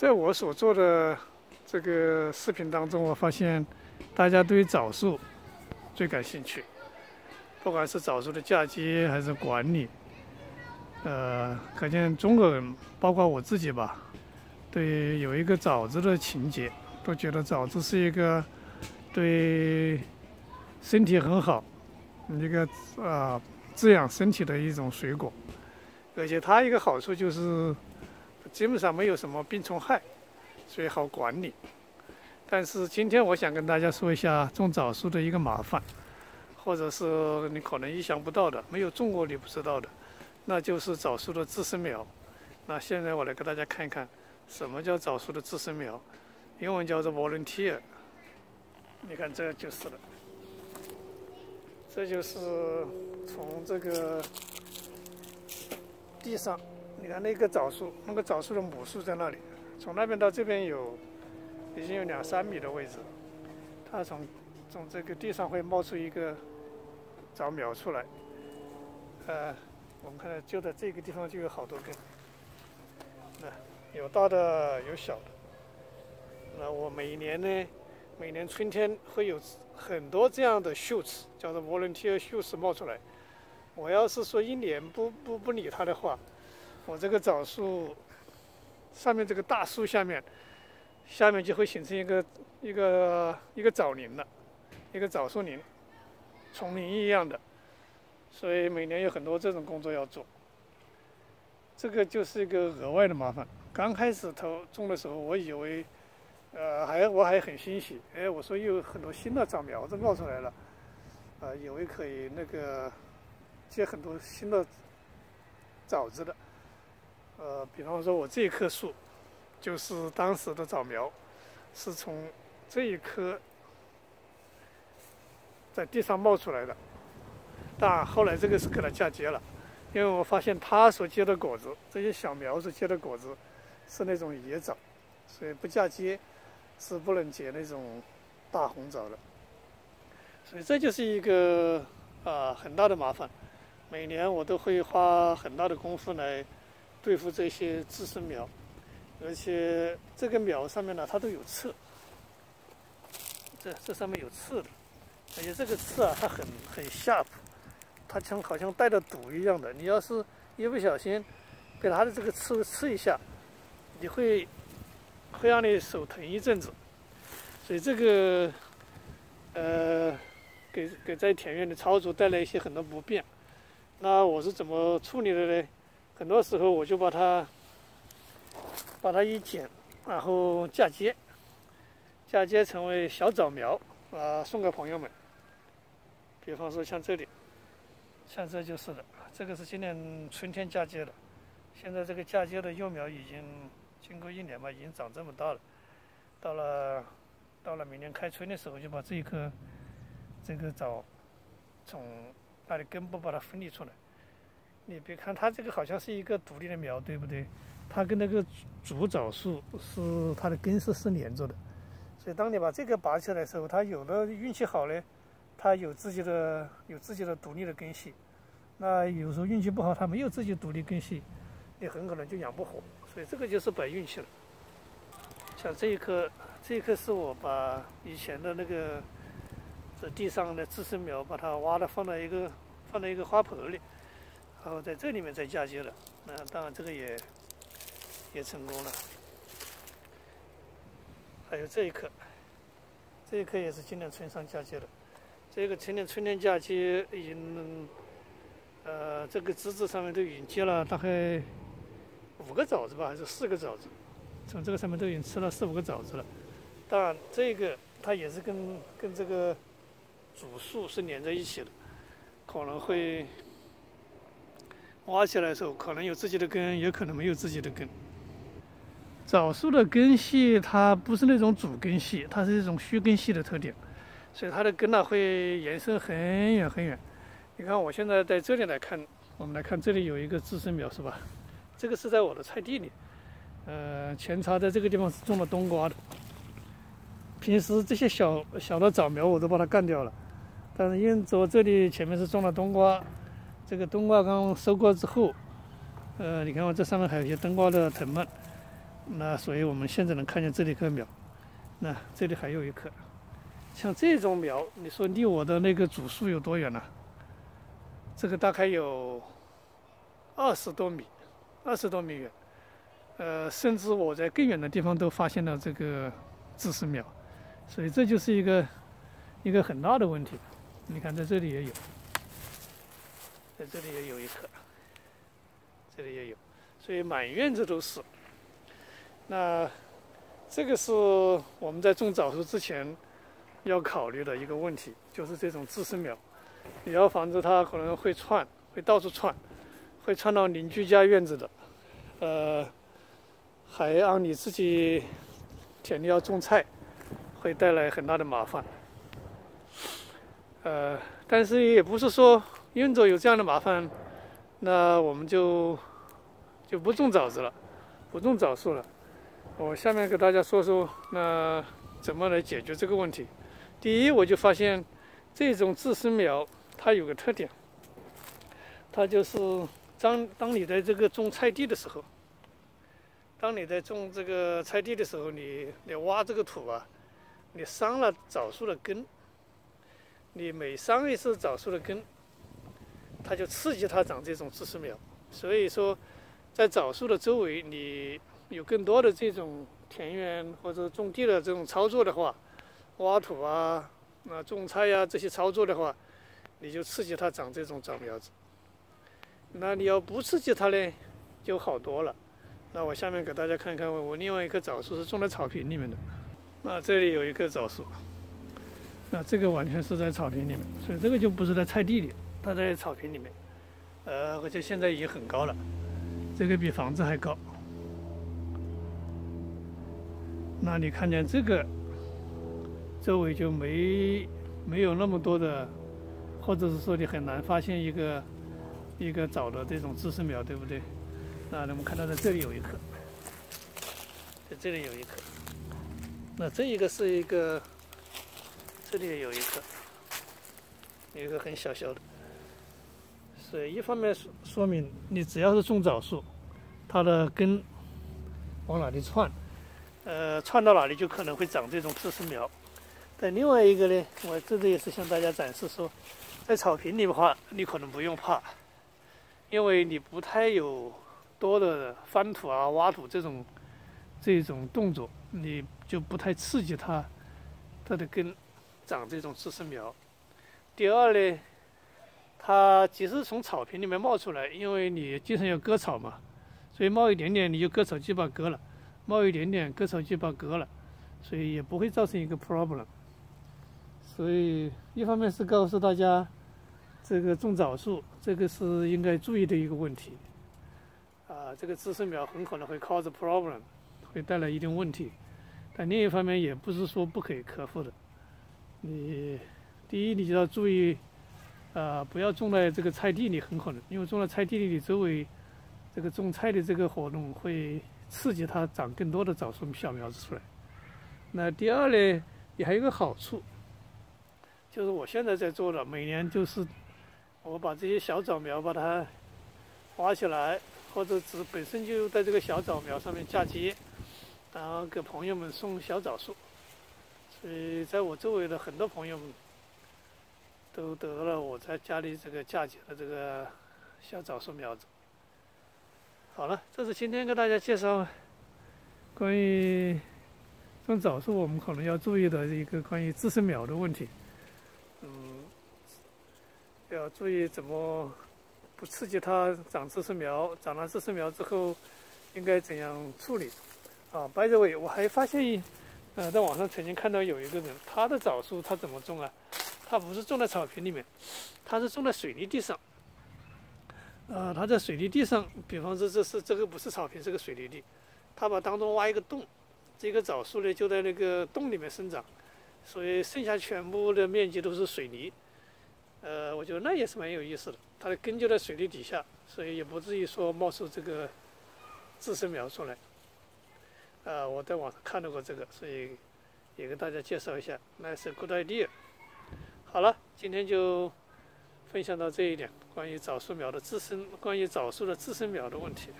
在我所做的这个视频当中，我发现大家对枣树最感兴趣，不管是枣树的嫁接还是管理，可见中国人，包括我自己吧，对有一个枣子的情节，都觉得枣子是一个对身体很好，一个滋养身体的一种水果，而且它一个好处就是基本上没有什么病虫害，所以好管理。但是今天我想跟大家说一下种枣树的一个麻烦，或者是你可能意想不到的，没有种过你不知道的，那就是枣树的自生苗。那现在我来给大家看一看什么叫枣树的自生苗，英文叫做 volunteer。你看这就是了，这就是从这个地上，你看那个枣树，那个枣树的母树在那里，从那边到这边已经有2-3米的位置，它从这个地上会冒出一个枣苗出来，我们看到就在这个地方就有好多根，有大的有小的。那我每年春天会有很多这样的shoots，叫做 volunteer shoots 冒出来。我要是说一年不理它的话，我这个枣树上面这个大树下面就会形成一个枣林了，一个枣树林，丛林一样的。所以每年有很多这种工作要做，这个就是一个额外的麻烦。刚开始种的时候，我以为，我还很欣喜，我说又有很多新的枣苗子冒出来了，以为可以那个结很多新的枣子的，比方说我这一棵树，就是当时的枣苗，是从这一棵在地上冒出来的。但后来这个是给它嫁接了，因为我发现它所结的果子，这些小苗所结的果子是那种野枣，所以不嫁接是不能结那种大红枣的。所以这就是一个很大的麻烦。每年我都会花很大的功夫来对付这些自生苗，而且这个苗上面呢，它都有刺，这上面有刺的，而且这个刺它很sharp。它好像带着毒一样的，你要是一不小心被它的这个刺一下，你会让你手疼一阵子。所以这个给在田园的操作带来很多不便。那我是怎么处理的呢？很多时候我就把它一剪，然后嫁接成为小枣苗，送给朋友们。比方说像这里。像这就是的，这个是今年春天嫁接的，现在这个嫁接的幼苗已经经过1年吧，已经长这么大了。到了明年开春的时候，就把这个枣从那里根部把它分离出来。你别看它这个好像是一个独立的苗，对不对？它跟那个主枣树是它的根是连着的，所以当你把这个拔起来的时候，它有的运气好呢，它有自己的独立的根系，那有时候运气不好，它没有自己独立根系，你很可能就养不活，所以这个就是摆运气了。像这一棵是我把以前的那个这地上的自生苗，把它挖了放在一个花盆里，然后在这里面再嫁接的。那当然这个也成功了。还有这一棵也是今年春上嫁接的。这个春天嫁接已经，这个枝子上面都已经结了大概5个枣子吧，还是4个枣子，从这个上面都已经吃了4-5个枣子了。当然，这个它也是跟这个主树是连在一起的，可能会挖起来的时候，可能有自己的根，也可能没有自己的根。枣树的根系它不是那种主根系，它是一种须根系的特点。所以它的根呢会延伸很远很远。你看我现在在这里来看，我们来看这里有一个自生苗是吧？这个是在我的菜地里，前朝在这个地方是种了冬瓜的。平时这些小的枣苗我都把它干掉了，但是因为我这里前面是种了冬瓜，这个冬瓜刚收获之后，你看我这上面还有一些冬瓜的藤蔓，那所以我们现在能看见这里一棵苗，那这里还有一棵。像这种苗，你说离我的那个主树有多远呢？这个大概有20多米，20多米远。甚至我在更远的地方都发现了这个自生苗，所以这就是一个很大的问题。你看，在这里也有，在这里也有一棵，这里也有，所以满院子都是。那这个是我们在种枣树之前要考虑的一个问题，就是这种自生苗，你要防止它可能会窜，会到处窜，会窜到邻居家院子的，还让你自己田里要种菜，会带来很大的麻烦。但是也不是说因着有这样的麻烦，那我们就不种枣子了，不种枣树了。我下面给大家说说，那怎么来解决这个问题。第一，我就发现这种自生苗它有个特点，它就是当你在这个种菜地的时候，你挖这个土啊，你伤了枣树的根，你每伤一次枣树的根，它就刺激它长这种自生苗。所以说，在枣树的周围，你有更多的这种田园或者种地的这种操作的话，挖土啊、种菜呀、这些操作的话，你就刺激它长这种枣苗子。那你要不刺激它呢，就好多了。那我下面给大家看看，我另外一棵枣树是种在草坪里面的。那这里有一棵枣树，那这个完全是在草坪里面，所以这个就不是在菜地里，它在草坪里面。而且现在已经很高了，这个比房子还高。那你看见这个周围就没有那么多的，或者是说你很难发现一个枣的这种自生苗，对不对？那我们看到在这里有一棵，在这里有一棵，那这一个是一个，这里也有一棵，有一个很小小的。所以一方面说明你只要是种枣树，它的根往哪里窜，窜到哪里就可能会长这种自生苗。但另外一个呢，我这里也是向大家展示说，在草坪里的话，你可能不用怕，因为你不太有多的翻土啊、挖土这种动作，你就不太刺激它的根长这种自生苗。第二呢，它即使从草坪里面冒出来，因为你经常要割草嘛，所以冒一点点你就割草机把它割了，冒一点点割草机把它割了，所以也不会造成一个 problem。所以一方面是告诉大家，这个种枣树这个是应该注意的一个问题。这个自生苗很可能会 cause problem， 会带来一定问题。但另一方面也不是说不可以克服的。第一，你就要注意，不要种在这个菜地里，很可能，因为种在菜地里周围，这个种菜的这个活动会刺激它长更多的枣树小苗子出来。那第二呢，也还有一个好处，就是我现在在做的，每年就是我把这些小枣苗把它挖起来，或者本身就在这个小枣苗上面嫁接，然后给朋友们送小枣树。所以在我周围的很多朋友们都得了我在家里这个嫁接的这个小枣树苗子。好了，这是今天跟大家介绍关于种枣树我们可能要注意的一个关于自生苗的问题。要注意怎么不刺激它长自生苗，长了自生苗之后应该怎样处理。by the way， 我还发现在网上曾经看到有一个人，他的枣树他怎么种啊？他不是种在草坪里面，他是种在水泥地上。他在水泥地上，比方说这个不是草坪，是个水泥地，他把当中挖一个洞，这个枣树呢就在那个洞里面生长，所以剩下全部的面积都是水泥。我觉得那也是蛮有意思的，它的根就在水泥底下，所以也不至于说冒出这个自生苗出来。我在网上看到过这个，所以也跟大家介绍一下，那是 good idea。好了，今天就分享到这一点，关于枣树的自生苗的问题。